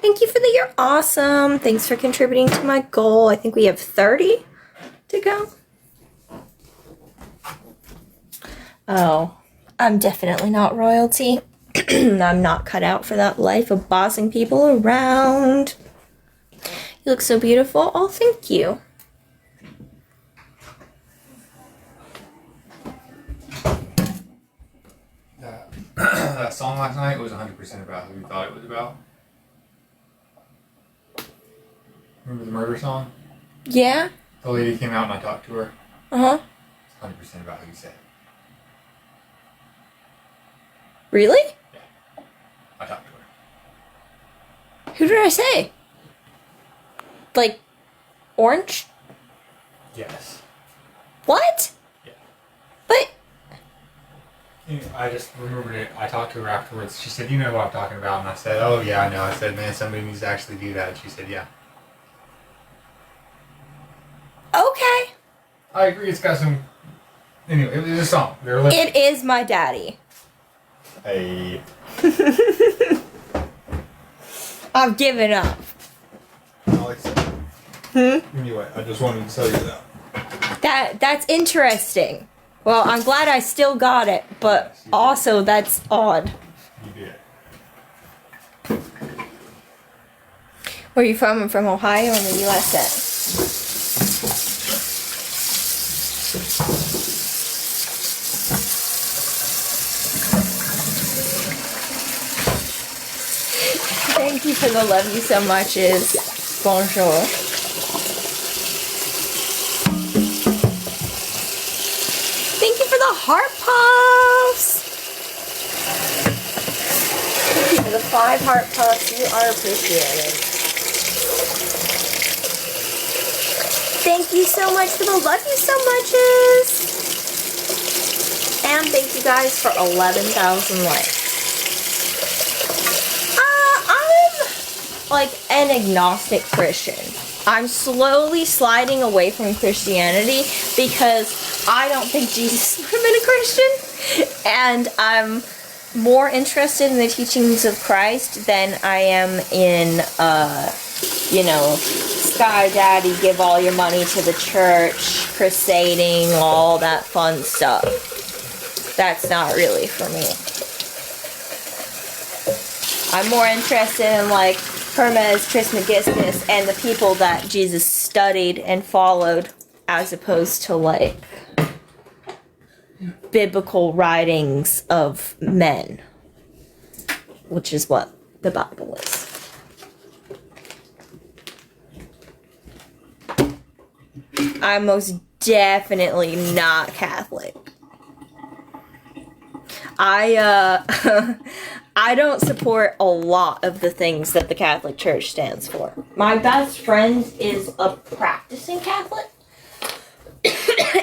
Thank you for the you're awesome. Thanks for contributing to my goal. I think we have 30 to go. Oh, I'm definitely not royalty. I'm not cut out for that life of bossing people around. You look so beautiful. Oh, thank you. That song last night was 100% about who you thought it was about. Remember the murder song? Yeah? The lady came out and I talked to her. Uh-huh. It's 100% about who you said. Really? Yeah. I talked to her. Who did I say? Like, orange? Yes. What? Yeah. But... I just remembered it. I talked to her afterwards. She said, you know who I'm talking about. And I said, oh, yeah, I know. I said, man, somebody needs to actually do that. And she said, yeah. Okay. I agree. It's got some... Anyway, it was a song. It is my daddy. Hey. I've given up. Anyway, I just wanted to tell you that. That's interesting. Well, I'm glad I still got it, but also that's odd. You did. Where are you from? I'm from Ohio in the USA. Thank you for the love you so much is bonjour. Thank you for the heart puffs. Thank you for the 5 heart puffs. You are appreciated. Thank you so much for the love you so muches. And thank you guys for 11,000 likes. I'm like an agnostic Christian. I'm slowly sliding away from Christianity because I don't think Jesus would have been a Christian. And I'm more interested in the teachings of Christ than I am in, Sky Daddy, give all your money to the church, crusading, all that fun stuff. That's not really for me. I'm more interested in, like, Hermes Trismegistus and the people that Jesus studied and followed, as opposed to, like, biblical writings of men, which is what the Bible is. I'm most definitely not Catholic. I don't support a lot of the things that the Catholic Church stands for. My best friend is a practicing Catholic,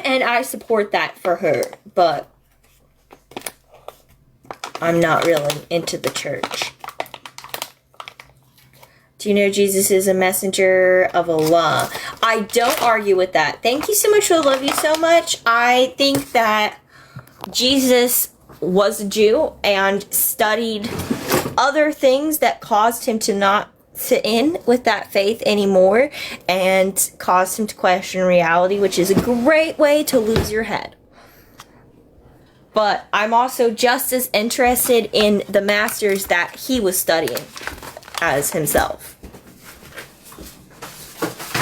and I support that for her, but I'm not really into the church. Do you know Jesus is a messenger of Allah? I don't argue with that. Thank you so much for the love you so much. I think that Jesus was a Jew and studied other things that caused him to not fit in with that faith anymore and caused him to question reality, which is a great way to lose your head. But I'm also just as interested in the masters that he was studying as himself.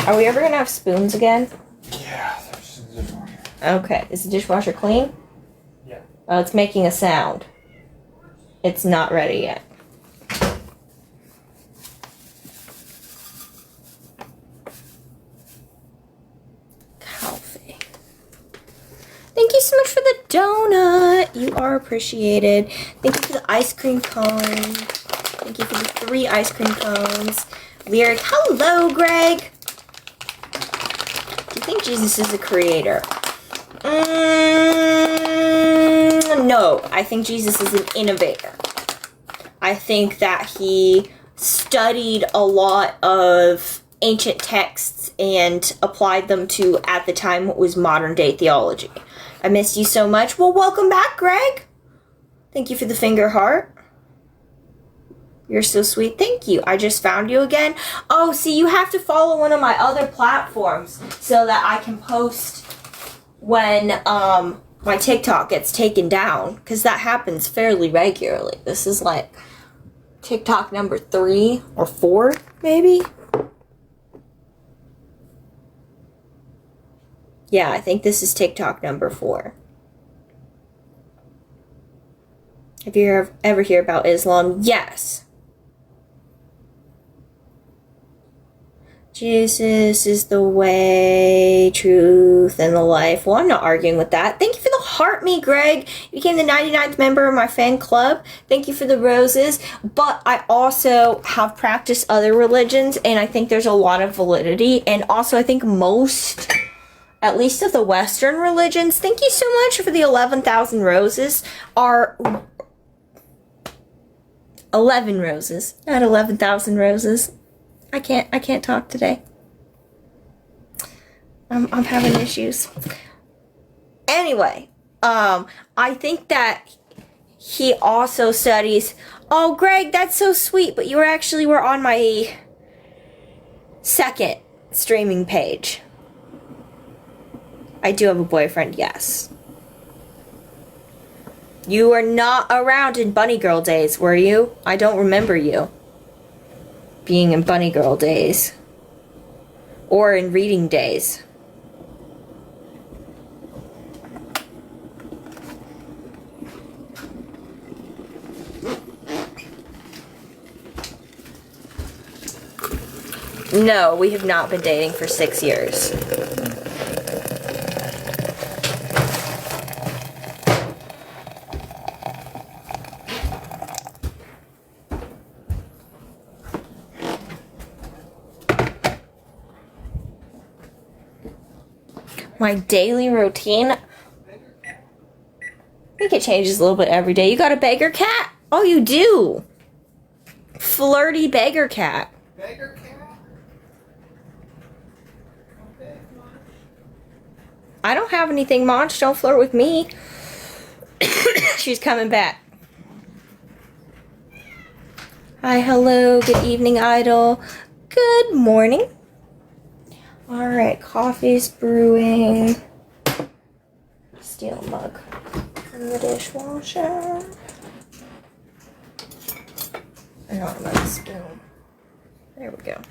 Are we ever gonna have spoons again? Yeah, there's just a dishwasher. Okay, is the dishwasher clean? Yeah. Oh, it's making a sound. It's not ready yet. Coffee. Thank you so much for the donut. You are appreciated. Thank you for the ice cream cone. Thank you for the 3 ice cream cones. Lyric, hello, Greg. Do you think Jesus is a creator? No, I think Jesus is an innovator. I think that he studied a lot of ancient texts and applied them to, at the time, what was modern day theology. I missed you so much. Well, welcome back, Greg. Thank you for the finger heart. You're so sweet. Thank you. I just found you again. Oh, see, you have to follow one of my other platforms so that I can post when my TikTok gets taken down, because that happens fairly regularly. This is like TikTok number 3 or 4, maybe. Yeah, I think this is TikTok number 4. Have you ever hear about Islam? Yes. Jesus is the way, truth, and the life. Well, I'm not arguing with that. Thank you for the heart me, Greg. You became the 99th member of my fan club. Thank you for the roses. But I also have practiced other religions, and I think there's a lot of validity. And also, I think most, at least of the Western religions, thank you so much for the 11,000 roses, are 11 roses, not 11,000 roses. I can't talk today. I'm having issues. Anyway, I think that he also studies. Oh, Greg, that's so sweet, but you were on my second streaming page. I do have a boyfriend, yes. You were not around in Bunny Girl days, were you? I don't remember you being in Bunny Girl days. Or in reading days. No, we have not been dating for 6 years. My daily routine, I think it changes a little bit every day. You got a beggar cat? Oh, you do. Flirty beggar cat. Beggar cat? Okay, I don't have anything, Monch. Don't flirt with me. She's coming back. Hi, hello, good evening, Idol. Good morning. Alright, coffee's brewing. Steel mug from the dishwasher. And on my spoon. There we go.